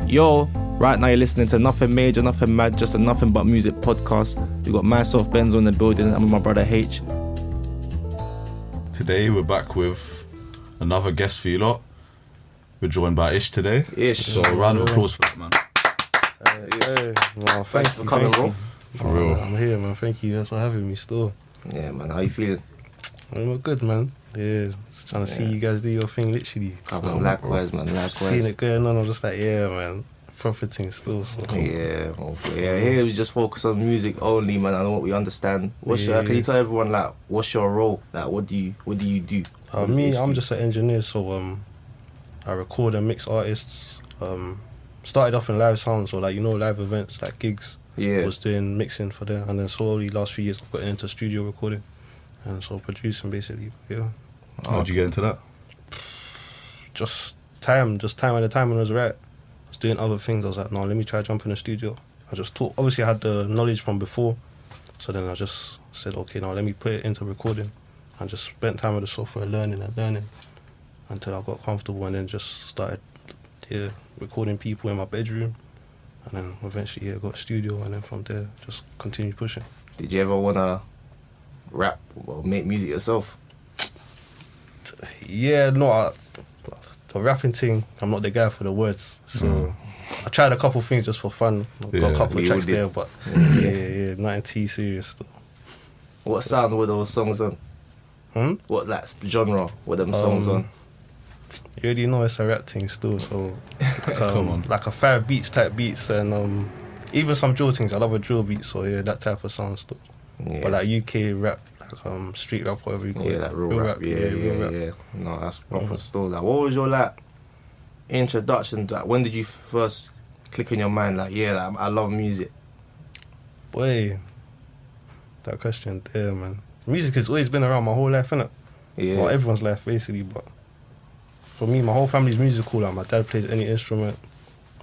Yo, right now you're listening to Nothing Major, Nothing Mad, just a Nothing But Music podcast. We got myself, Benzo, in the building, and with my brother H. Today we're back with another guest for you lot. We're joined by Issh today. Ish. So a round of applause for that, man. Well, Thanks for coming, bro. For real. I'm here, man. Thank you guys for having me still. Yeah, man, how you feeling? I'm good, man. Yeah, just trying to see you guys do your thing, literally. Likewise, man, likewise. Seeing it going on, I'm just like, yeah, man. Profiting still. So. Yeah, here we just focus on music only, man. I know what we understand. Can you tell everyone, like, what's your role? Like, what do you do? Me, I'm just an engineer, so I record and mix artists. Started off in live sound, so like, you know, live events, like gigs. Yeah. Was doing mixing for them, and then slowly last few years I've gotten into studio recording, and so producing basically. Yeah. How'd you get into that? Just time when the timing was right. I was doing other things. I was like, no, let me try jump in the studio. I just taught. Obviously, I had the knowledge from before, so then I just said, okay, now let me put it into recording, and just spent time with the software, learning until I got comfortable, and then just started recording people in my bedroom, and then eventually got a studio, and then from there just continued pushing. Did you ever wanna rap or make music yourself? Yeah, no, the rapping thing, I'm not the guy for the words, so I tried a couple things just for fun. I've got a couple of tracks there, but nothing too serious though. What sound were those songs on? What like genre were them songs on? You already know it's a rap thing still, so like a 5 beats type beats, and even some drill things. I love a drill beat, so yeah, that type of sound still. Yeah. But like UK rap, like street rap, whatever you call it. Like real rap. Yeah. No, that's proper still. Like, what was your like introduction? Like, when did you first click in your mind? Like, I love music. Boy, that question there, man. Music has always been around my whole life, innit? Yeah. Well, everyone's life basically, but for me, my whole family's musical. Like, my dad plays any instrument.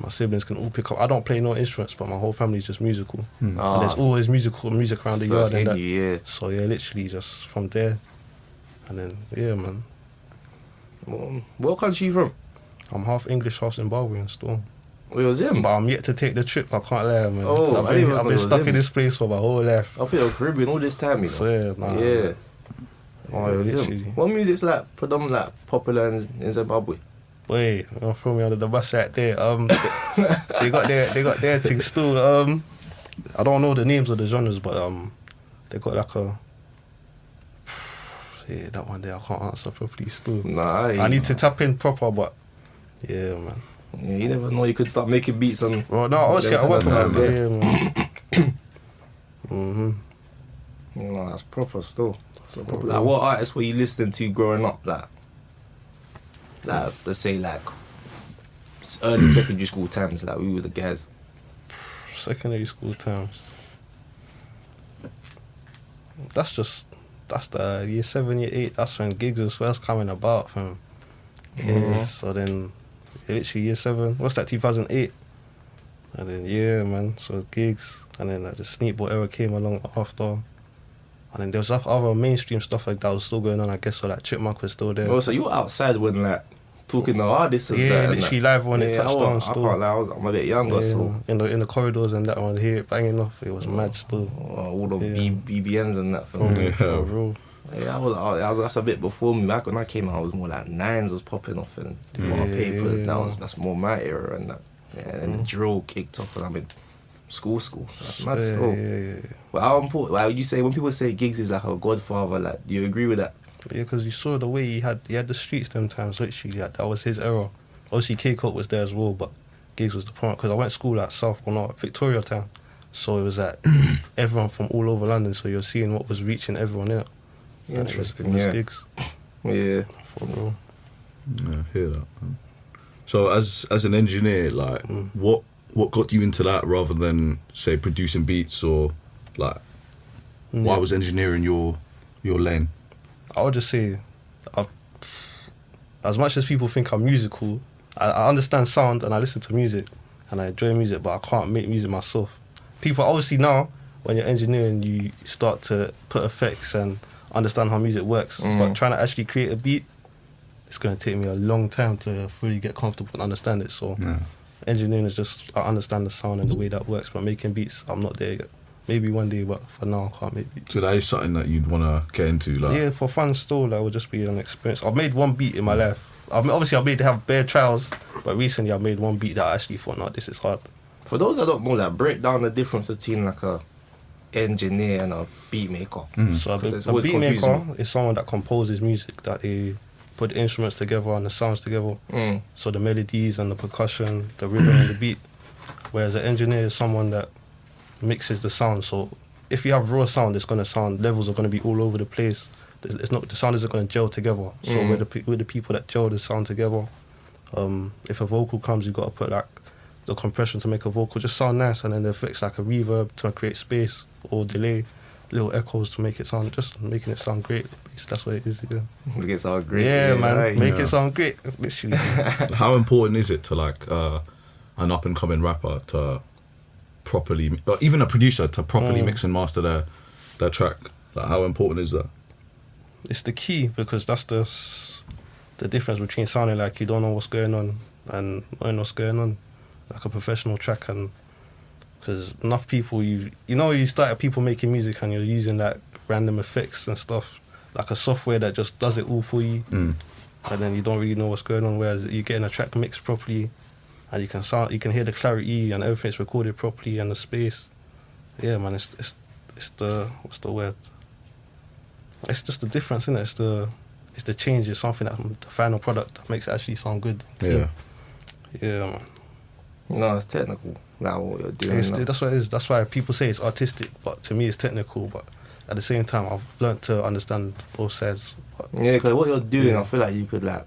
My siblings can all pick up. I don't play no instruments, but my whole family's just musical. And there's always music around the yard and that. Yeah. So yeah, literally just from there. And then, yeah, man. What country you from? I'm half English, half Zimbabwean still. It was him. But I'm yet to take the trip, I can't lie, man. I've been stuck in this place for my whole life. I feel you're Caribbean all this time, you know. So yeah, nah. Yeah. Oh, literally. What music's like predominantly like popular in Zimbabwe? Boy, you're gonna throw me under the bus right there. They got their things still. I don't know the names of the genres, but they got like a that one there I can't answer properly still. Nah, I need to tap in proper, but yeah, man. Yeah, you never know. You could start making beats on. Well, no, honestly, I work on that. Yeah, man. No, that's proper still. So proper. Like, what artists were you listening to growing up? Like let's say like early secondary school times. Like, we were the guys. Secondary school times. That's the year 7, year 8. That's when gigs was first coming about, fam. Yeah. So then, literally year 7. What's that? 2008. And then man. So gigs, and then the Sneakball era came along after. And then there was other mainstream stuff like that was still going on, I guess. So like Chipmunk was still there. Oh, so you were outside when like talking to artists and yeah, literally live when it touched down still. I can't lie, I'm a bit younger, so in the corridors and that one, hear it banging off. It was mad still. All the BBNs and that film. For real. Yeah, that's a bit before me. Back when I came out, I was more like Nines was popping off and paper. That's more my era and that. Yeah, and then the drill kicked off and I'm in school. So that's mad still. Yeah. Well, how important? Like, you say when people say Giggs is like a godfather, like, do you agree with that? Yeah, because you saw the way he had the streets them times. Literally, that was his era. Obviously, K-Coke was there as well, but Giggs was the point. Because I went to school at Victoria Town, so it was like everyone from all over London. So you're seeing what was reaching everyone in it. Interesting, it was Giggs. Yeah. For real. Yeah, I hear that. So as an engineer, like, what got you into that rather than say producing beats or like why was engineering your lane? I would just say, as much as people think I'm musical, I understand sound and I listen to music and I enjoy music, but I can't make music myself. People obviously now, when you're engineering, you start to put effects and understand how music works, but trying to actually create a beat, it's going to take me a long time to fully get comfortable and understand it. So Engineering is just, I understand the sound and the way that works, but making beats, I'm not there yet. Maybe one day, but for now, I can't make beats. So that is something that you'd want to get into, like. Yeah, for fun still, that would just be an experience. I've made one beat in my life. Obviously, I've made to have bare trials, but recently I made one beat that I actually thought, no, this is hard. For those that don't know, like, break down the difference between like a engineer and a beat maker. So It's a always beat confusing maker is someone that composes music, that they put the instruments together and the sounds together. So the melodies and the percussion, the rhythm and the beat. Whereas an engineer is someone that mixes the sound. So if you have raw sound, it's gonna sound, levels are gonna be all over the place. It's not, the sound isn't gonna gel together. So we're the people that gel the sound together. If a vocal comes, you gotta put like the compression to make a vocal just sound nice, and then the effects like a reverb to create space or delay, little echoes to make it sound, just making it sound great. That's what it is. Yeah. Make it sound great. Yeah, man. Right. Make it sound great. Literally. How important is it to like an up and coming rapper to properly, or even a producer to properly mix and master their track? Like, how important is that? It's the key, because that's the difference between sounding like you don't know what's going on and knowing what's going on, like a professional track. And because enough people, you start people making music and you're using like random effects and stuff, like a software that just does it all for you, and then you don't really know what's going on. Whereas you're getting a track mixed properly, and you can hear the clarity and everything's recorded properly and the space. Yeah, man, it's the, what's the word? It's just the difference, isn't it? It's the change. It's something that the final product that makes it actually sound good. Yeah. Yeah, man. No, it's technical. Like what you're doing. That's what it is. That's why people say it's artistic, but to me it's technical. But at the same time, I've learned to understand both sides. Yeah, because what you're doing, I feel like you could like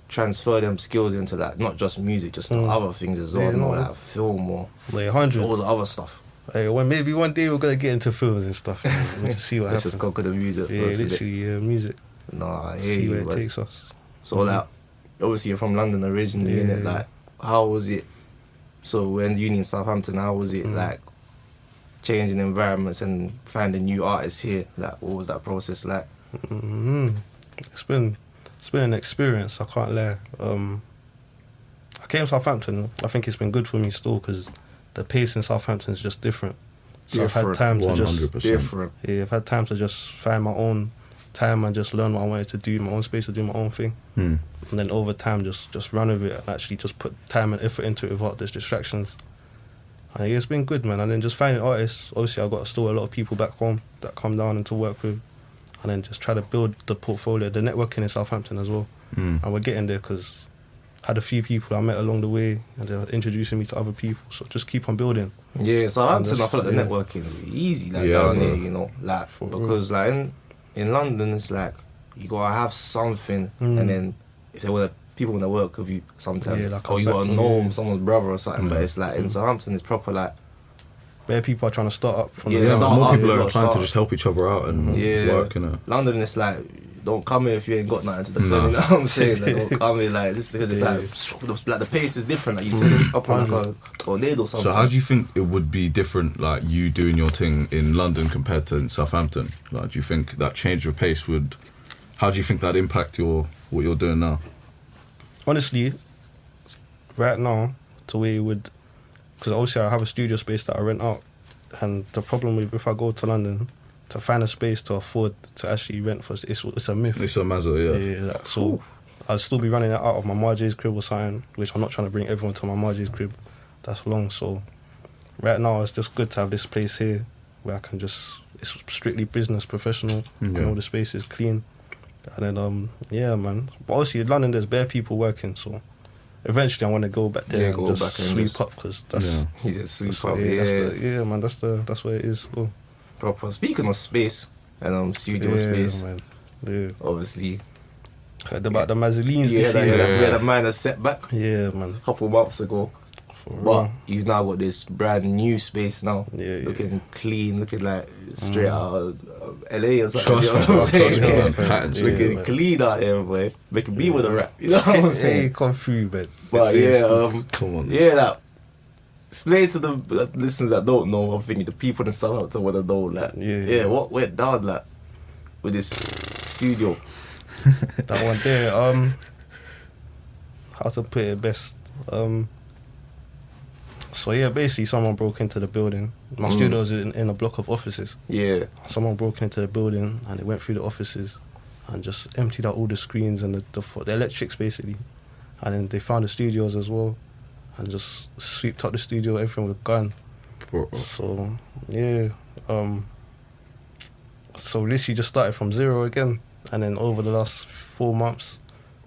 transfer them skills into like not just music, just like other things as well. Yeah, More like film or Like 100. all the other stuff. Hey, maybe one day we're gonna get into films and stuff. We'll just see what Let's happens. just conquer the music. Yeah, first a bit. literally, music. Nah, I hear See you, where it but- takes us. So like, obviously you're from London originally, Yeah, innit? yeah. Like, how was it? So when uni in Southampton, how was it like changing environments and finding new artists here? Like, what was that process like? It's been an experience. I can't lie. I came to Southampton. I think it's been good for me still, because the pace in Southampton is just different. So I've had time to just 100%. Different. I've had time to just find my own time and just learn what I wanted to do, my own space to do my own thing. And then over time, just run with it and actually just put time and effort into it without those distractions. And yeah, it's been good, man. And then just finding artists. Obviously, I've got still a lot of people back home that come down and to work with. And then just try to build the portfolio, the networking in Southampton as well. And we're getting there, because I had a few people I met along the way, and they're introducing me to other people. So just keep on building. Yeah, Southampton, And I feel like the yeah. networking is easy, like Yeah, down bro. there, you know, like because like in London, it's like you gotta have something, and then if people wanna work with you sometimes, Yeah, like or a you gotta back- know yeah. someone's brother or something. But it's like in Southampton, it's proper like Bare people are trying to start up from Yeah, the Yeah, start more up, people it's are got trying to start. just help each other out and Yeah. work, you know. London. It's like don't come here if you ain't got nothing to defend. No. You know what I'm saying? Like, don't come here like just because it's like the pace is different. Like you said, it's up on like a tornado. Sometimes. So how do you think it would be different, like you doing your thing in London compared to in Southampton? Like, do you think that change of pace would? How do you think that impact what you're doing now? Honestly, right now, the way it would, because obviously I have a studio space that I rent out, and the problem with if I go to London, to find a space to afford to actually rent for, it's a myth. It's a mazza, yeah. Yeah, so I'll still be running it out of my Marjay's crib or something, which I'm not trying to bring everyone to my Marjay's crib. That's long. So right now it's just good to have this place here where I can just, it's strictly business, professional, and all the space is clean. And then yeah, man. But obviously in London there's bare people working, so eventually I want to go back there and go just back and sleep just- up, because that's Yeah. He's just sleep that's up. what, Yeah, man. That's where it is. Though. proper. Speaking of space and studio space, man. Yeah. obviously. Heard about the Mazzolines Yeah, this that, year. we had a minor setback Yeah, man. a couple months ago. For But real. you've now got this brand new space now. Yeah, yeah. Looking clean, looking like straight out of LA or something. Trust you know me, what I'm bro, saying? trust me, Yeah. man. Patterns, Yeah, Looking man. clean out here, boy. Making me with a rap. You know what I'm Hey, saying? come through, man. But yeah, Come on. yeah, that. Explain to the listeners that don't know, I'm thinking the people in Southampton want to know, like, Yeah. what went down, like, with this studio? That one there, how to put it best, So yeah, basically someone broke into the building. My studio was in a block of offices. Yeah. Someone broke into the building and they went through the offices and just emptied out all the screens and the electrics basically. And then they found the studios as well and just sweeped up the studio, everything with a gun. So yeah, so literally just started from zero again, and then over the last 4 months,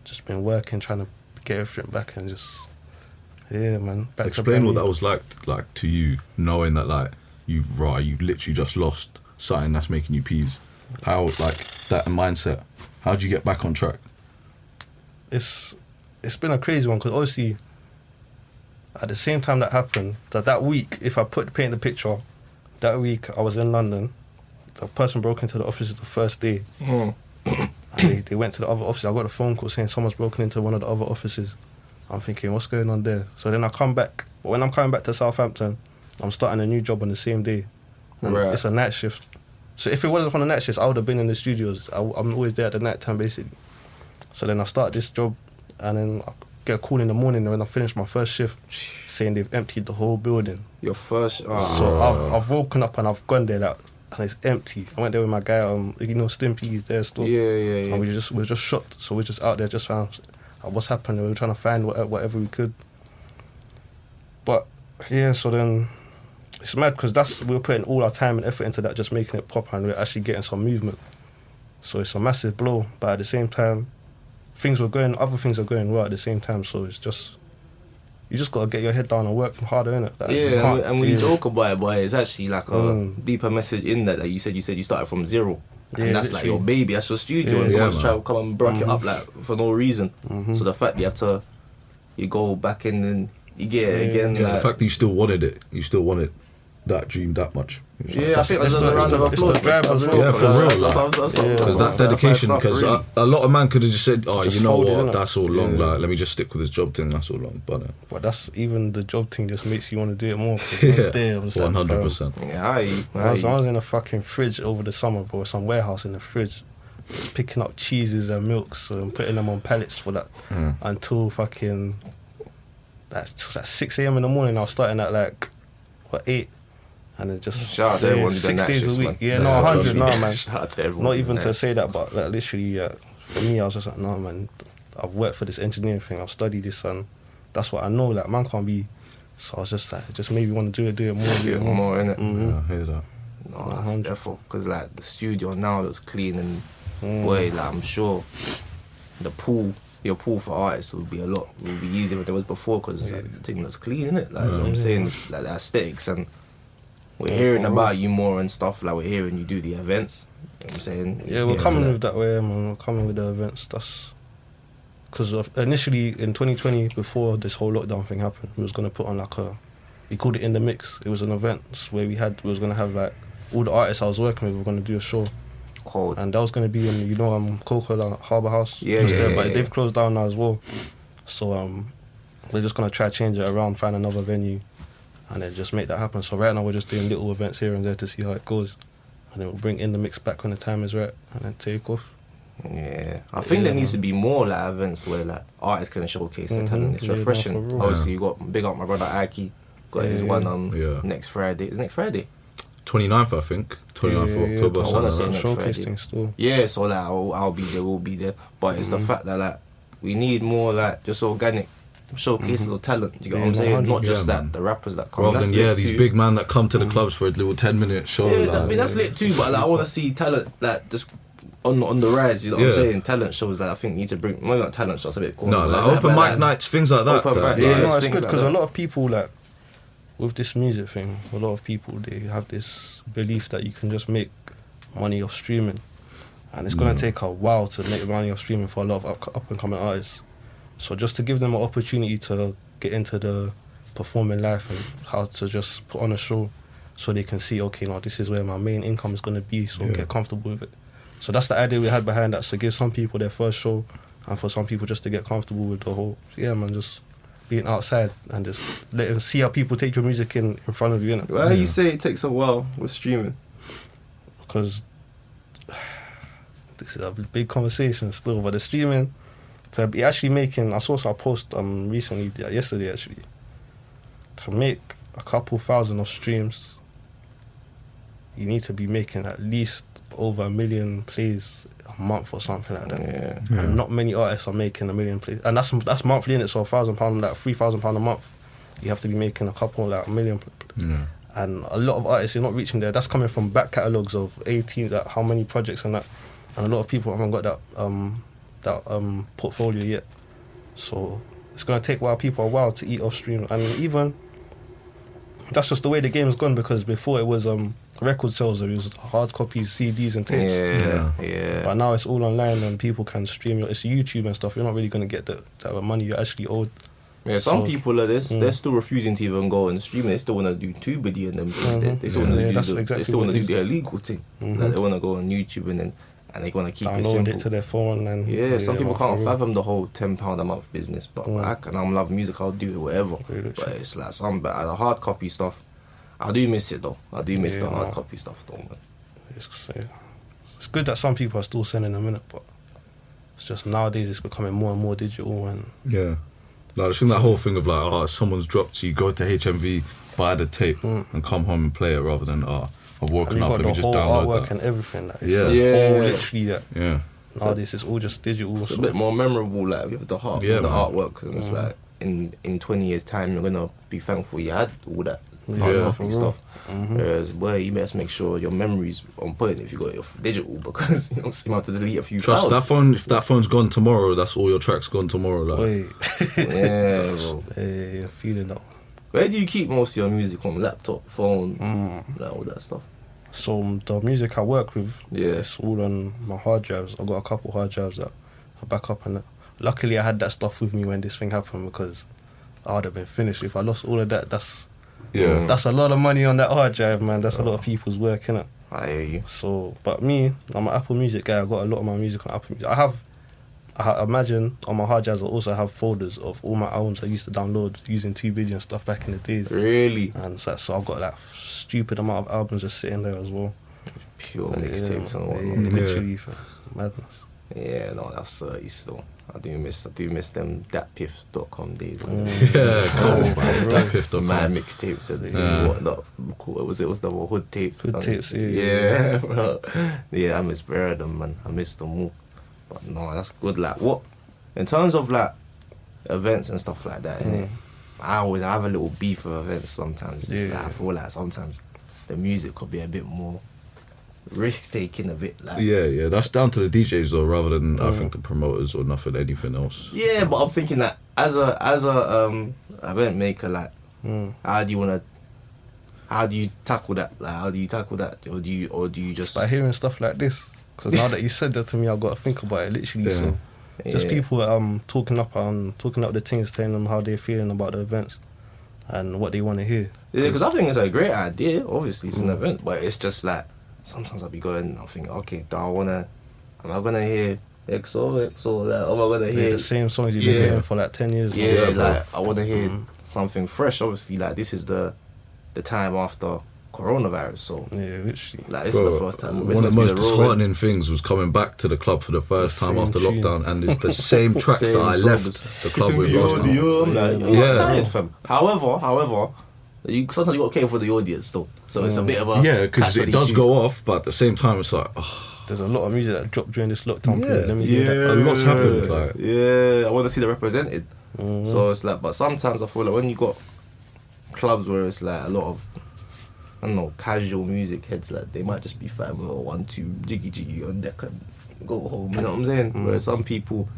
just been working, trying to get everything back and just, yeah, man. Back Explain what that was like to you, knowing that like you literally just lost something that's making you peas. How like that mindset? How'd you get back on track? It's been a crazy one because obviously, at the same time that happened, that week, if I paint the picture, that week I was in London. The person broke into the office the first day. And they went to the other office. I got a phone call saying someone's broken into one of the other offices. I'm thinking, what's going on there? So then I come back. But when I'm coming back to Southampton, I'm starting a new job on the same day. And Right. it's a night shift. So if it wasn't on the night shift, I would have been in the studios. I'm always there at the night time, basically. So then I start this job, and then I get a call in the morning when I finish my first shift saying they've emptied the whole building. Your first. So I've woken up and I've gone there, like, and it's empty. I went there with my guy, Stimpy, he's there still. Yeah. And we were just shocked. So we're just out there just trying what's happening. We were trying to find whatever we could. But yeah, so then it's mad because we were putting all our time and effort into that, just making it pop, and we're actually getting some movement. So it's a massive blow, but at the same time, other things are going well at the same time. So it's just, you just gotta get your head down and work harder, innit? Like, Yeah, and when you joke about it, boy, it's actually like a deeper message in that. Like you said you started from zero, and Yeah, that's like literally. your baby, that's your studio, Yeah, and someone's man. trying to come and break it up like for no reason. So the fact you go back in and you get it again. Yeah, like, the fact that you still wanted that dream that much. Yeah, I think there's a round of it's applause. the drive as well. Yeah, for real, because that's dedication. Because Because a lot of man could have just said, "Oh, Just you know folded, what? innit? That's all long. Yeah. Like, let me just stick with this job thing. That's all long." But that's even the job thing just makes you want to do it more. yeah, 100%. Yeah, I was in a fucking fridge over the summer, bro. Some warehouse in the fridge, just picking up cheeses and milks and putting them on pallets for that until fucking that's like 6 a.m. in the morning. I was starting at like 8, and then just Shout out to everyone who 6 done that days shit, a week. man. Yeah, That's no, what 100, I no, mean. man. Shout out to everyone Not who even done to that. say that, but like literally, for me, I was just like, no, man. I've worked for this engineering thing. I've studied this, and that's what I know. Like, man can't be. So I was just like, it just made me want to do it more, do Yeah, it more. more innit? Yeah, I hear that. No, 100. that's defo. Because like the studio now looks clean and boy, like I'm sure your pool for artists would be easier than it was before because it's like, the thing that's clean, innit? Like you know what I'm saying, it's like the aesthetics, and we're hearing about you more and stuff. Like we're hearing you do the events. You know what I'm saying. Yeah, Just we're get coming into with that way, man. We're coming with the events. That's because initially in 2020, before this whole lockdown thing happened, we was gonna put on like we called it In The Mix. It was an event where we was gonna have like all the artists I was working with. We were gonna do a show, cold. and that was gonna be in Coca Harbour House. Yeah, just yeah, there, yeah, but yeah. they've closed down now as well. So we're just gonna try to change it around, find another venue, and then just make that happen. So right now we're just doing little events here and there to see how it goes, and then we'll bring In The Mix back when the time is right, and then take off. Yeah, I think there needs to be more like events where like artists can showcase their talent. It's Yeah, no, refreshing. for real. Obviously, you got big up my brother Aki. Got his one Yeah. next Friday. Is it next Friday? 29th, I think. 29th of October. I something wanna like say that. next showcase Friday. thing still. Yeah, so like I'll be there. We'll be there. But it's the fact that like we need more like just organic showcases of talent. You get what I'm saying? 100. Not just Yeah, that man. the rappers that come. Rather That's than lit these too. big man that come to the clubs for a little 10-minute show. Yeah, like, I mean that's lit too. But like I want to see talent like just on the rise. You know what I'm Yeah. saying? Talent shows that I think need to bring. Maybe not talent shows. A bit cool. no, but like it's open mic nights, things like that. Open that, mic, Yeah, like, no, it's things good like because that. a lot of people like with this music thing, a lot of people they have this belief that you can just make money off streaming, and it's gonna take a while to make money off streaming for a lot of up and coming artists. So just to give them an opportunity to get into the performing life and how to just put on a show, so they can see, okay, now this is where my main income is gonna be, so get comfortable with it. So that's the idea we had behind that. So give some people their first show, and for some people just to get comfortable with the whole, just being outside and just letting see how people take your music in front of you, innit? Why you say it takes a while with streaming? Because this is a big conversation still, but the streaming, to be actually making, I saw a post recently, yesterday actually, to make a couple thousand of streams, you need to be making at least over 1 million plays a month or something like that. Yeah. And not many artists are making 1 million plays, and that's monthly in it. So £1,000, like £3,000 a month, you have to be making a couple like 1 million. Yeah. And a lot of artists are not reaching there. That's coming from back catalogues of 18, like how many projects and that. And a lot of people haven't got that portfolio yet. So it's gonna take people a while to eat off stream. And even that's just the way the game's gone, because before it was record sales, it was hard copies, CDs and tapes. Yeah. But now it's all online and people can stream. It's YouTube and stuff. You're not really gonna get the type of money you're actually owed. Yeah, some people are this. They're still refusing to even go and stream. They still want to do Tubedy and them. They still want to do. They still want to do the illegal thing. Like they want to go on YouTube and they want to keep it simple. Download it to their phone and some people can't fathom the whole £10 a month business. But I love music. I'll do it whatever. Really? But it's like the hard copy stuff. I do miss it though. I do miss the hard copy stuff though, man. It's good that some people are still sending them in it, but it's just nowadays it's becoming more and more digital and Like, I think that whole thing of like, someone's dropped you, go to HMV, buy the tape, and come home and play it, rather than I've woken up, let me just download the whole artwork that. and everything. Like, literally that. Yeah. Nowadays it's all just digital. It's a bit more memorable, like with the artwork, and it's like in 20 years' time you're gonna be thankful you had all that hard copy stuff. Whereas, you best make sure your memory's on point if you got your digital, because you have to delete a few files. That phone. If that phone's gone tomorrow, that's all your tracks gone tomorrow. Like. Wait. Yeah, bro. Yeah, feeling that. Where do you keep most of your music on? Laptop, phone, like all that stuff? So the music I work with, Yeah. it's all on my hard drives. I've got a couple hard drives that I back up, and luckily I had that stuff with me when this thing happened, because I would have been finished. If I lost all of that, that's a lot of money on that hard drive, man. That's a lot of people's work, innit? I hear you. So, but me, I'm an Apple Music guy. I got a lot of my music on Apple Music. I imagine on my hard drives I also have folders of all my albums I used to download using Tubedy and stuff back in the days. Really? And so I've got that stupid amount of albums just sitting there as well. Pure mixtapes and whatnot. Literally, madness. Yeah, no, that's still. I do miss them datpiff.com days. Datpiff.com. My mixtapes and whatnot. What was it? Was the hood tape? Hood tapes, yeah. Bro. Yeah, I miss them, man. I miss them all. But no, that's good. Like, what in terms of like events and stuff like that, innit? I have a little beef with events sometimes. Just like, I feel like sometimes the music could be a bit more risk taking, a bit like. Yeah, that's down to the DJs though, rather than I think the promoters or anything else. Yeah, but I'm thinking that as a event maker, like, how do you tackle that? Like, how do you tackle that, or do you just by hearing stuff like this? Because now that you said that to me, I've got to think about it. Literally, so just people talking up the things, telling them how they're feeling about the events and what they want to hear. Yeah, because I think it's a great idea. Obviously, it's an event, but it's just like sometimes I'll be going, I'm thinking, okay, am I gonna hear XO? Like, am I gonna hear the same songs you've been hearing for like 10 years? Yeah, like I want to hear something fresh. Obviously, like this is the time after coronavirus, so literally, like this is the first time. One of the most disheartening things was coming back to the club for the first time after lockdown, and it's the same tracks that I left the club with last time. I'm like, tired, fam. However, sometimes you got to care for the audience though, so it's a bit of a because it does go off, but at the same time it's like there's a lot of music that dropped during this lockdown period. Let me a lot's happened. Like I want to see them represented. So it's like, but sometimes I feel like when you got clubs where it's like a lot of, I don't know, casual music heads, like they might just be fine with 1, 2 jiggy on deck and go home. You know what I'm saying? Whereas some people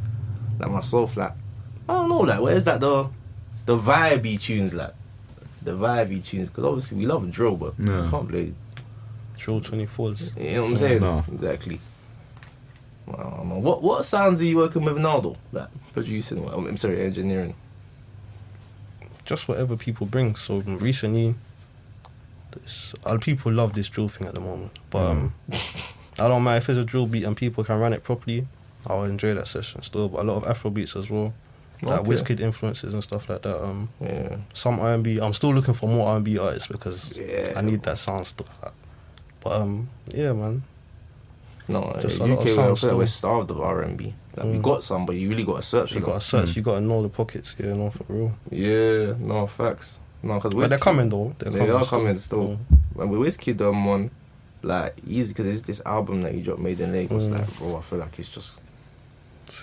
like myself, like I don't know, like where's that the vibey tunes, like the vibey tunes? Because obviously we love drill, but we can't play drill 24s. You know what I'm saying? No. Exactly. What sounds are you working with now though? Like producing? I'm sorry, engineering. Just whatever people bring. So recently, people love this drill thing at the moment, but I don't mind if it's a drill beat and people can run it properly. I'll enjoy that session still. But a lot of Afro beats as well, like Wizkid influences and stuff like that. Some R&B. I'm still looking for more R&B artists because I need that sound still. But yeah, man. No, just UK we're starved of R&B. Like, we got some, but you really got to search. You got to search. You got to know the pockets. Yeah, no, for real. Yeah, no facts. No, because But they're coming though. They are coming still. When we Wizkid one, like easy because it's this album that he dropped, Made in Lagos. Like, bro, I feel like it's just.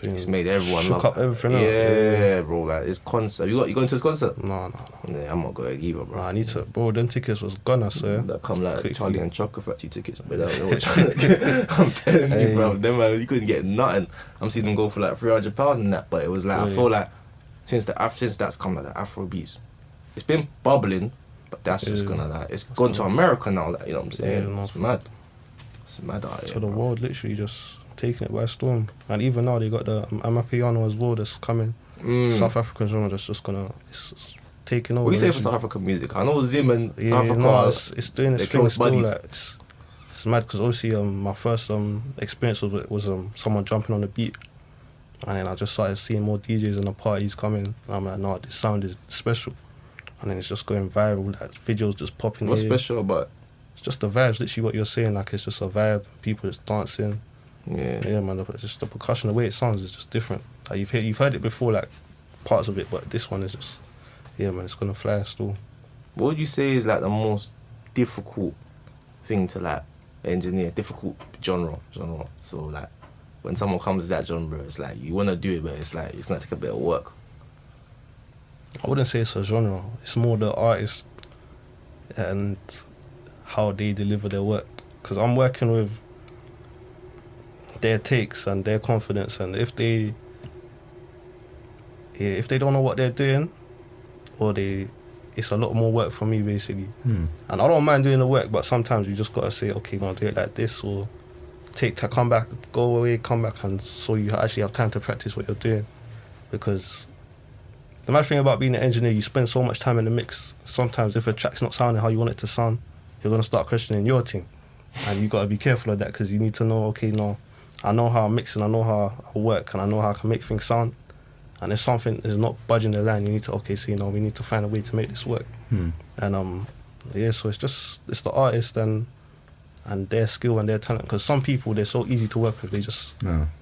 It's made everyone shook love up everything. Yeah, bro. Like this concert. You going to this concert? No. Yeah, I'm not going either, bro. Nah, I need to. Bro, them tickets was gone, I swear. That come like Quickly. Charlie and Chocolate Factory tickets, but I'm telling you, bro. Them man, you couldn't get nothing. I'm seeing them go for like £300 and that, but it was like I feel like since that's come like the Afro beats, it's been bubbling, but that's just gonna like it's gone to America now. Like, you know what I'm saying? Yeah, no. It's mad. It's mad out here. So the bro. world literally just taking it by storm, and even now they got the Amapiano as well that's coming. South African genre that's just gonna it's taking over. What do you say for literally. South African music? I know Zim and Yeah, South Africa. no, it's doing its they're thing close still. buddies. Like, it's mad because obviously my first experience with it was someone jumping on the beat, and then I just started seeing more DJs and the parties coming. And I'm like, no, this sound is special, and then it's just going viral. Like videos just popping. What's here. special about? It's just the vibes. Literally, what you're saying. Like it's just a vibe. People just dancing. Yeah, Man. Just the percussion, the way it sounds is just different. Like you've heard it before, like parts of it, but this one is just, man, it's gonna fly still. What would you say is like the most difficult thing to like engineer? Difficult genre. So like when someone comes to that genre, it's like you want to do it, but it's like it's gonna take a bit of work. I wouldn't say it's a genre. It's more the artist and how they deliver their work. Because I'm working with their takes and their confidence, and if they don't know what they're doing, or it's a lot more work for me basically. And I don't mind doing the work, but sometimes you just gotta say, okay, I'm gonna do it like this, or come back, go away, come back, and so you actually have time to practice what you're doing. Because the mad thing about being an engineer, you spend so much time in the mix. Sometimes if a track's not sounding how you want it to sound, you're gonna start questioning your team, and you gotta be careful of that because you need to know, okay, no, I know how I'm mixing, I know how I work, and I know how I can make things sound. And if something is not budging the line, you need to, we need to find a way to make this work. And so it's the artist and their skill and their talent. Because some people, they're so easy to work with, they just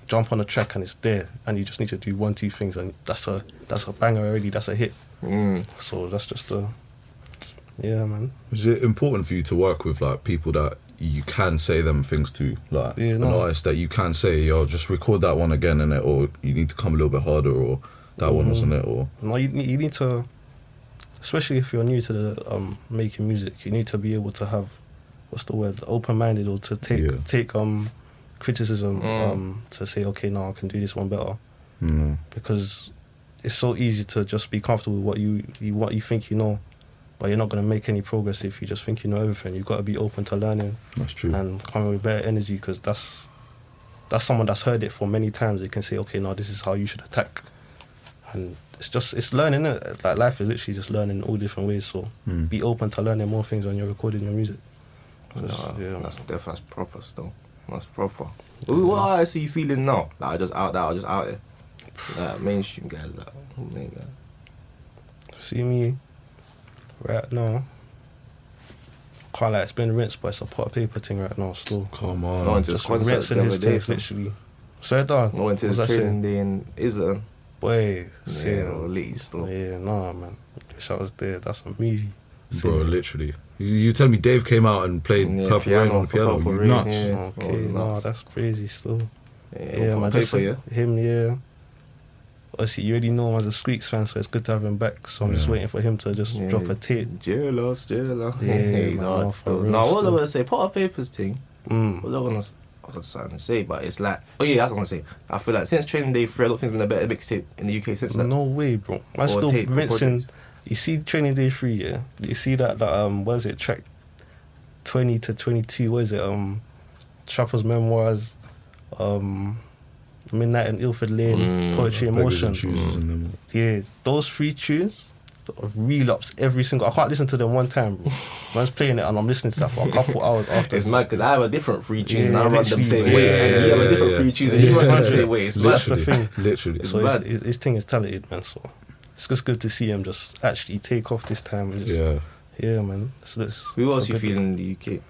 jump on the track and it's there, and you just need to do 1-2 things, and that's a banger already, that's a hit. So that's just man. Is it important for you to work with like people that you can say them things to, like an artist that you can say, yo, just record that one again in it, or you need to come a little bit harder, or that one wasn't it, or no, you need to, especially if you're new to the making music, you need to be able to have, what's the word, open-minded, or to take criticism, to say, okay, no, I can do this one better, because it's so easy to just be comfortable with what you think you know. But you're not going to make any progress if you just think you know everything. You've got to be open to learning. That's true. And coming with better energy, because that's someone that's heard it for many times. They can say, okay, no, this is how you should attack. And it's learning. Like life is literally just learning in all different ways. So be open to learning more things when you're recording your music. That's proper still. That's proper. What artists are you feeling now? Like just out there. Like mainstream guys, like main guys. See me. Right now, can't lie, it's been rinsed, but it's a pot of paper thing right now still. Come on. I went to this Just concert rinsing the his other day, things, literally. So it done. I went to this training day in Islington. Boy, Lee still. yeah, nah, man. Wish I was there. That's a movie. Bro, literally. You tell me Dave came out and played Purple Rain on the piano. Purple You Rain, nuts. yeah. Okay, nuts. that's crazy still. Yeah, man. just Him, yeah. Obviously, you already know him as a Squeaks fan, so it's good to have him back. So I'm just waiting for him to just drop a tape. Jealous. Yeah, He's man, hard no, still. for real Now, what still. I was going to say, pot of papers thing, what was I got something to say, but it's like, that's what I was going to say. I feel like since Training Day 3, I don't think there's been a better mixtape in the UK since that. No way, bro. I'm Or still tape rinsing. projects. You see Training Day 3, yeah? You see that what is it, track 20 to 22, what is it, Trapper's Memoirs, Midnight in Ilford Lane, Poetry in Beggars and Motion. Choosers and them. Yeah, those 3 tunes relapse every single. I can't listen to them one time, bro. Man's playing it and I'm listening to that for a couple hours after. It's mad because I have a different 3 tunes and Yeah, I run them literally, same yeah, way, and he have a different 3 tunes and he run them same way. It's mad. That's the thing. Literally. So bad. his thing is talented, man. So it's just good to see him just actually take off this time. And just, yeah, man. Who else you feeling in the UK?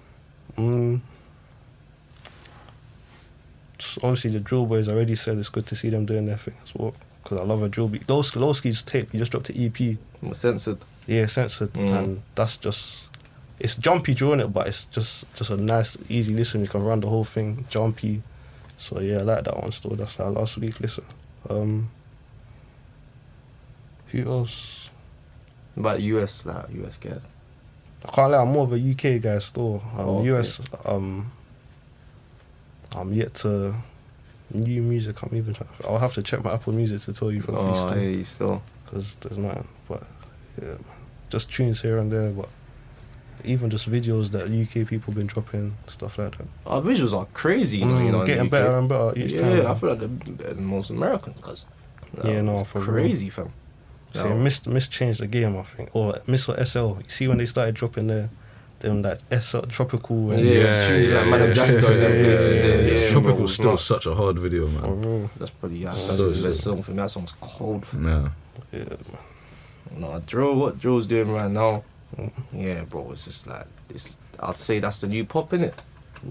Obviously the Drill Boys, I already said it's good to see them doing their thing as well. because I love a drill beat. Lowski's tape, he just dropped an EP. Censored. Yeah, censored, and that's just, it's jumpy drill in it, but it's just a nice, easy listen. You can run the whole thing, jumpy. So yeah, I like that one still. That's like last week listen. Who else? About US guys. I can't lie, I'm more of a UK guy still. Okay. US, I'm yet to new music. I'm even trying. I'll have to check my Apple Music to tell you for Oh, hey, you still. because there's nothing. But yeah, just tunes here and there. But even just videos that UK people been dropping, stuff like that. Our visuals are crazy, you know. In Getting the UK. better and better each time. Yeah, I feel like they're better than most Americans, cause it's for crazy, fam. So Miss changed the game, I think. Or Miss or SL. You see when they started dropping them like SL Tropical and tunes like Madagascar and them places there. Yeah, Tropical's still nuts. such a hard video, man. for real. That's pretty that's his best song for me. That song's cold. Yeah. Yeah. No, what Drill's doing right now, yeah, bro, it's just like I'd say that's the new pop, innit?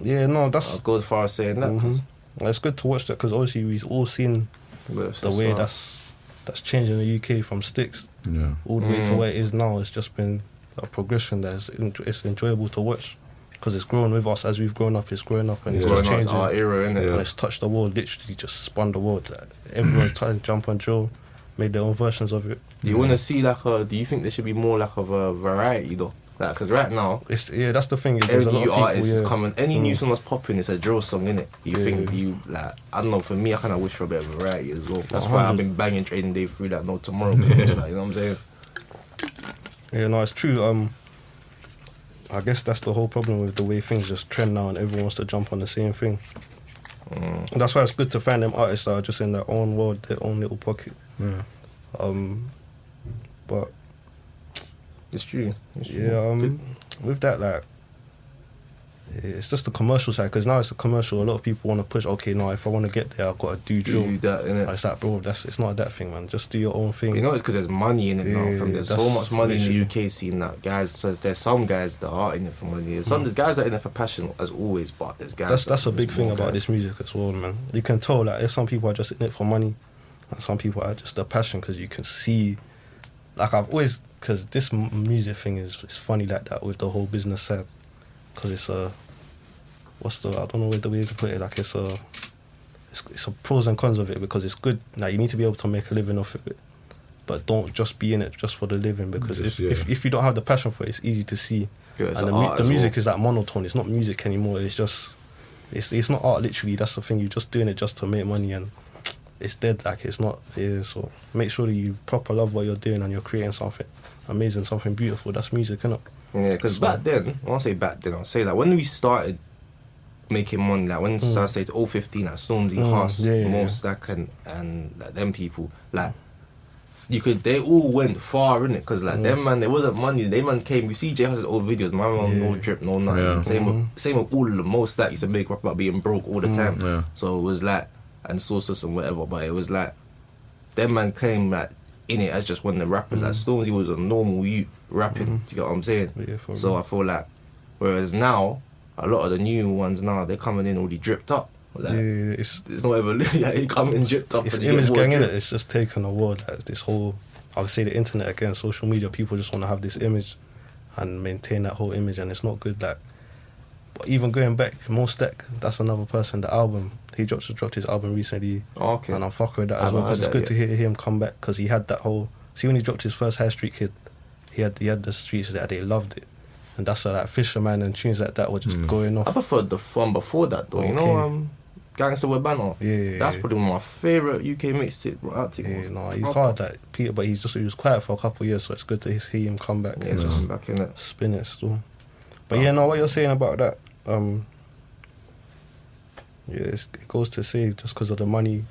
Yeah, no, I'd that's go as far as saying that. 'Cause it's good to watch that because obviously we've all seen the way that's changing the UK from sticks Yeah. all the way to where it is now. It's just been a progression that it's enjoyable to watch because it's grown with us as we've grown up. It's growing up and it's just changing. our era, innit? And it's touched the world, literally just spun the world. Like, everyone's trying to jump on drill, made their own versions of it. Do you want to see do you think there should be more like of a variety though? Like, because right now, That's the thing. There's a every lot new of people, artist is coming. Any new song that's popping, it's a drill song, innit? You Yeah. think I don't know. For me, I kind of wish for a bit of variety as well. That's why I've been banging Trading Day through that No Tomorrow. It's like, you know what I'm saying? Yeah, no, it's true. I guess that's the whole problem with the way things just trend now, and everyone wants to jump on the same thing. And that's why it's good to find them artists that are just in their own world, their own little pocket. Yeah. But It's true. with that, like, it's just the commercial side because now it's a commercial. A lot of people want to push. Okay, now if I want to get there, I've got to do drill. Do that, innit? It's like, bro, it's not that thing, man. Just do your own thing. You know, it's because there's money in it now. Fam. There's so that's much money in the literally- UK scene that guys. So there's some guys that are in it for money. There's guys that are in it for passion, as always. But there's guys. That's a there's big thing more about guys. this music as well, man. You can tell that if some people are just in it for money, and some people are just a passion because you can see. Like I've always, because this music thing is funny like that with the whole business side, because it's a. I don't know the way to put it. Like it's a pros and cons of it because it's good. Like you need to be able to make a living off of it, but don't just be in it just for the living because if you don't have the passion for it, it's easy to see. Yeah, it's And an art the as music well. is like monotone. It's not music anymore. It's just it's not art literally. That's the thing. You're just doing it just to make money and it's dead. Like it's not. Yeah, so make sure that you proper love what you're doing and you're creating something amazing, something beautiful. That's music, innit? Yeah, because back then, I won't say back then. I'll say that when we started making money, like when I say to 015, like Stormzy, Huss, Stack, and like them people, like they all went far in it because like them man, there wasn't money. They man came. You see J Huss's old videos, my man, no drip, no nothing. Yeah. Same with all of them. Most that used to make rap about being broke all the time. Yeah. So it was like and Sources and whatever, but it was like them man came like in it as just one of the rappers. Like Stormzy was a normal youth rapping. Do you get what I'm saying? Yeah, for So real. I feel like, whereas now, a lot of the new ones now, they're coming in already dripped up. Like, It's it's not ever like they come in dripped up. it's and you get image more gang in drip. it. It's just taken a world. Like this whole, I would say the internet again, social media. People just want to have this image and maintain that whole image, and it's not good. Like, but even going back, Stack, that's another person. The album he dropped his album recently, Oh, okay. and I'm fucking with that I as well haven't because it's heard good that to hear him come back because he had that whole. See when he dropped his first High Street Kid, he had the streets that they loved it, and that's like Fisherman and tunes like that were just going I off. preferred the fun before that though. You know, Gangster with Banner. Yeah, That's yeah. probably one of my favourite UK mixtape. Yeah, no, he's hard, like Peter, but he was quiet for a couple of years, so it's good to hear him come back. Yeah, and it's just coming back in it. spin it still. But yeah, no, what you're saying about that, it goes to say just because of the money.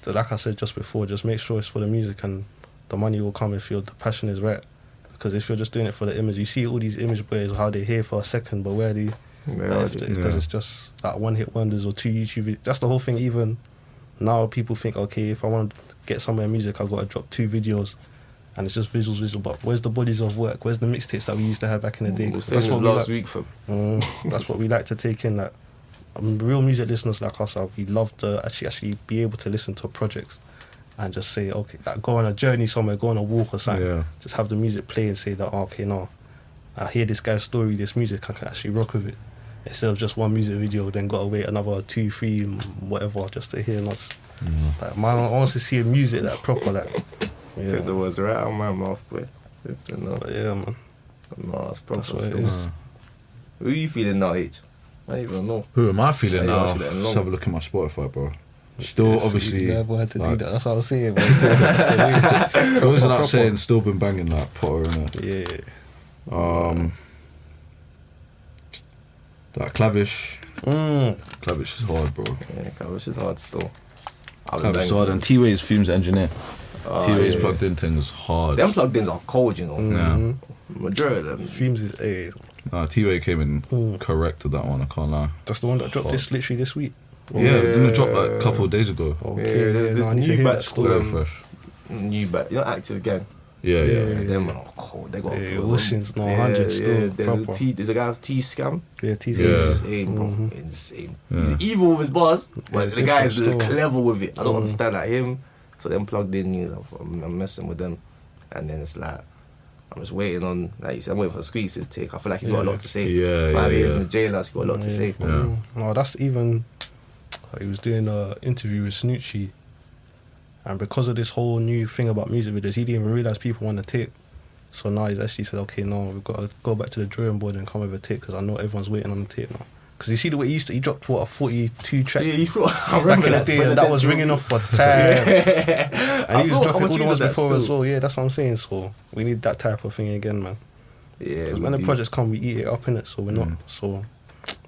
Like I said just before, just make sure it's for the music and the money will come if the passion is right. Because if you're just doing it for the image, you see all these image boys how they're here for a second, but where they because it's just like one hit wonders or two YouTube videos. That's the whole thing. Even now people think, okay, if I want to get somewhere in music, I've got to drop 2 videos and it's just visuals, but where's the bodies of work? Where's the mixtapes that we used to have back in the day? That's what last week for. That's what we like to take in. Like real music listeners like us, we love to actually be able to listen to projects and just say, okay, like go on a journey somewhere, go on a walk or something. Yeah. Just have the music play and say that, oh, okay, no, I hear this guy's story, this music, I can actually rock with it. Instead of just one music video, then gotta wait another 2, 3, whatever, just to hear us. Like, man, I want to see music that proper, like. Yeah. Took the words right out of my mouth, boy. No, But yeah, man. it's proper That's what it still. is. Who are you feeling now, H? I don't even know. Who am I feeling Yeah, now? actually, that long. Just have a look at my Spotify, bro. Still, obviously, You never had to do like, that. That's what I was saying, bro. That's the way. goes without Proper. saying, still been banging like Potter, innit? Yeah. That Clavish. Clavish is hard, bro. Yeah, Clavish is hard still. Clavish is hard, and T-Way's Fumes engineer. T-Way's yeah. plugged in things hard. Them plug-ins are cold, you know. Yeah. Majority of them. Fumes is a. Nah, T-Way came in correct to that one, I can't lie. That's the one that dropped literally this week. Yeah, didn't it drop like a couple of days ago? Okay, there's this I need to new hear that batch story. Very called fresh. New batch. You know, Active Gang. Yeah. Them are cold. They got Washings, no, 100 still, proper. There's a guy T-Scam. Yeah, teaser. Yeah. Insane, bro. Insane. Yeah. He's evil with his bars, but the guy is different still. clever with it. I don't understand like him. So them plugged in news. I'm messing with them, and then it's like I'm just waiting on. Like you said, I'm waiting for Squeeze's take. I feel like he's got a lot to say. Yeah, 5 years yeah. in the jail, he's got a lot to say. Yeah. No, that's even. He was doing an interview with Snoochie, and because of this whole new thing about music videos, he didn't even realize people want a tape. So now he's actually said, okay, no, we've got to go back to the drawing board and come with a tape because I know everyone's waiting on the tape now. Because you see the way he dropped what, a 42 track Yeah, I back remember in the that. day, and that was ringing off for time. And he was dropping all the ones before as well. well. Yeah, that's what I'm saying. So we need that type of thing again, man. Yeah, Because we when the do. projects come, we eat it up in it. So we're not. So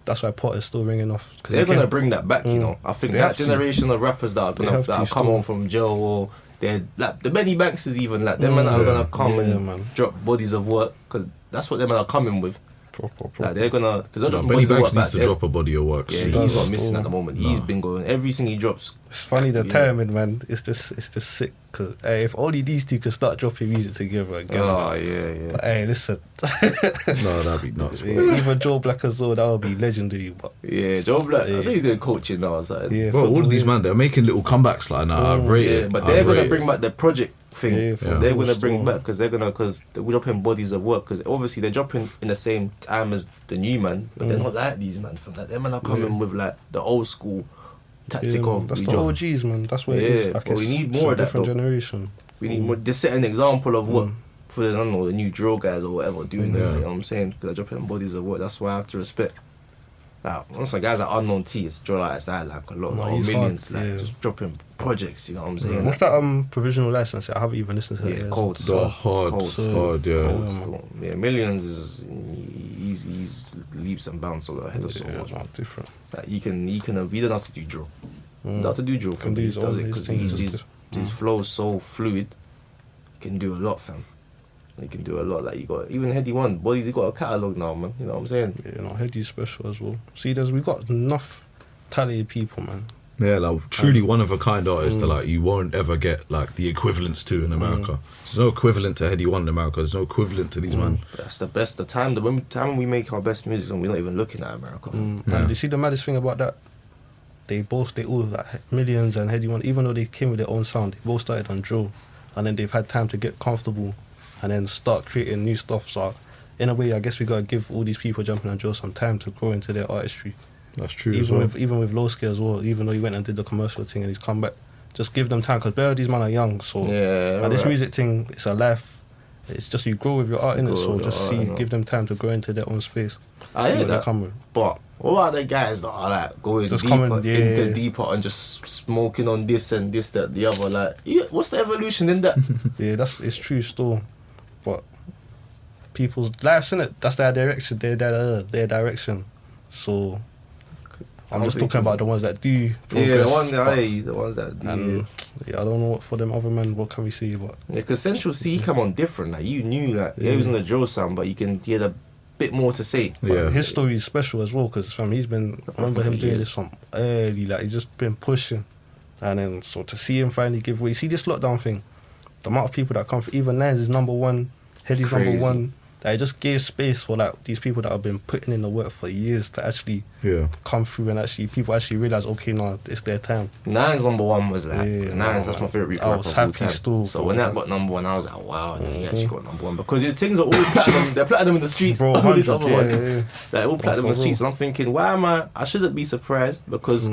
that's why Potter's still ringing off. Cause They're he came- gonna bring that back, you know. I think They that have to. generation of rappers that are They gonna have to come still. on from jail, or they're like the Benny Banks is even like them men are gonna come Yeah, and man. drop bodies of work because that's what them men are coming with. Proper. Like they're gonna because they're No, dropping Benny bodies of Banks work needs back to there. drop a body of work. Yeah, soon. he's does not missing still. at the moment. He's been going everything he drops. It's funny the Yeah. timing, man. It's just sick. Cause if only these two could start dropping music together again. Oh yeah. But hey, listen. No, that'd be nuts, bro. Even Joe Black as well, that would be legendary. But Yeah, Joe Black. Yeah. I say he's doing coaching now. Like, yeah, Bro, all football, of these yeah. man, they're making little comebacks like that. I rate yeah, it. but I they're gonna rate bring it. back the project thing. Yeah, They're football gonna bring still. back because they're dropping bodies of work because obviously they're dropping in the same time as the new man, but they're not like these man from that. Them man are coming with like the old school tactic Yeah, of that's we the drop. OGs, man. That's what it Yeah, is. Like but we it's- need it's more a of that, different though. generation. We need more. They set an example of what for the, I don't know, the new drill guys or whatever doing. Yeah. You know what I'm saying? Because they're dropping bodies of work. That's why I have to respect. Like, once guys like Unknown T, it's drill artists that I like a lot, No, or he's millions, hard, like yeah. just dropping projects. You know what I'm saying? What's that provisional license? I haven't even listened to that Yeah, yet. cold The stuff. hard, Cold hard, yeah. Cold stuff. Yeah, millions is he's leaps and bounds ahead of so Yeah, much. no, different. Like he don't have to do drill. He don't have to do drill for Can do me. He his does own- it his because things. his flow's so fluid. He can do a lot, fam. He can do a lot. Like you got even Heady One bodies. He got a catalogue now, man. You know what I'm saying? Yeah, no, Heady's special as well. See, we've got enough talented people, man. Yeah, like truly one of a kind artist that like you won't ever get like the equivalents to in America. There's no equivalent to Heady One in America. There's no equivalent to these man. But that's the best. The time when we make our best music, and we're not even looking at America. fam. Yeah. And you see the maddest thing about that? They all like Millions and Heady One, even though they came with their own sound, they both started on drill, and then they've had time to get comfortable, and then start creating new stuff. So, in a way, I guess we gotta give all these people jumping on drill some time to grow into their artistry. That's true as well. Even with Low Scale as well. Even though he went and did the commercial thing and he's come back, just give them time because bare of these men are young. So, Yeah, and this right. music thing, it's a life. It's just you grow with your art in it. Grow So with just your art, see, you know. give them time to grow into their own space. I see hear what they that. come with. But what about the guys that are like going Just deeper, coming, yeah. into deeper and just smoking on this and this, that, the other? Like, yeah, what's the evolution in that? Yeah, it's true still, but people's lives in it. That's their direction. Their direction. So I'm just talking about the ones that do progress. Yeah, but- the ones that do. and yeah, I don't know what for them other men. What can we see? But Yeah, because Central C come on different. Like you knew, like he was on the drill sound, but you had a bit more to say. Yeah. his story is special as well because he's been. I remember him doing years. this from early. Like he's just been pushing, and then so to see him finally give way. See this lockdown thing. The amount of people that come for even Nines is number one. Heady's Crazy. number one. That it just gave space for like these people that have been putting in the work for years to actually come through, and actually people actually realize, okay, no, it's their time. Nine's number one was like Nine's. That's my favorite I rapper was of all happy time. still. So when that got number one, I was like, wow, he actually got number one, because his things are always platinum. They're platinum in the streets. Bro, all these other 100, ones, like all platinum in the streets. And I'm thinking, why am I shouldn't be surprised, because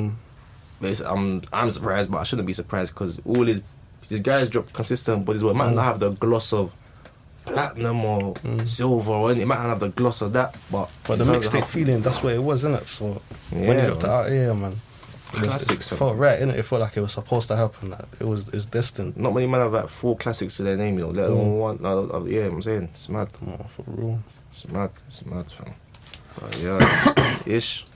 basically, I'm surprised, but I shouldn't be surprised because all his guys drop consistent bodies. But it might not have the gloss of platinum or silver, or anything. It might not have the gloss of that, but the mixtape feeling, that's what it was, innit? So when you dropped it out here, man, classics. It felt right, innit? It felt like it was supposed to happen. Like it's destined. Not many men have like 4 classics to their name, you know, let alone one. No, yeah, I'm saying it's mad. Oh, for real. It's mad, fam. But yeah, Ish.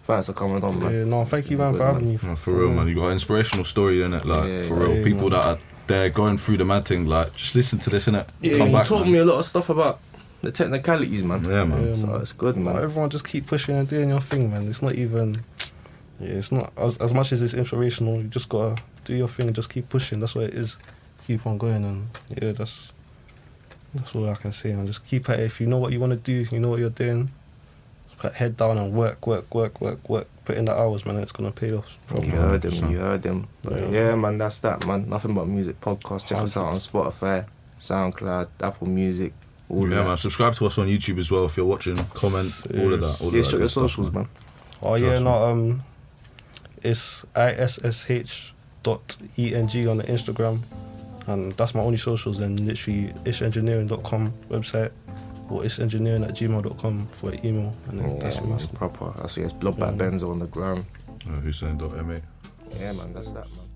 Thanks for coming on, man. Yeah, no, thank you, man, for having me. No, for real, man. You got an inspirational story, innit? Like, for real. People man. that are there going through the mad thing, like, just listen to this, innit? Yeah, Come you back, taught man. me a lot of stuff about the technicalities, man. Yeah, man. Yeah, So it's good, man. Everyone just keep pushing and doing your thing, man. It's not even... Yeah, it's not... As much as it's inspirational, you just gotta do your thing and just keep pushing. That's what it is. Keep on going, and yeah, that's all I can say, man. Just keep at it. If you know what you want to do, you know what you're doing, put head down and work. Put in the hours, man, and it's gonna pay off. You heard him. But yeah, man, that's that, man. Nothing But Music podcast. Check us out on Spotify, SoundCloud, Apple Music, all of that. Man. Subscribe to us on YouTube as well if you're watching. Comment, all of that. Check your socials, man. Oh yeah, no, it's ISSH.ENG on the Instagram, and that's my only socials. And literally ishengineering.com website, or ishengineering@gmail.com for an email, and then that's man, proper. I see it's Bloodbath Benzo on the ground. Hussein.ma. Yeah, man, that's that, man.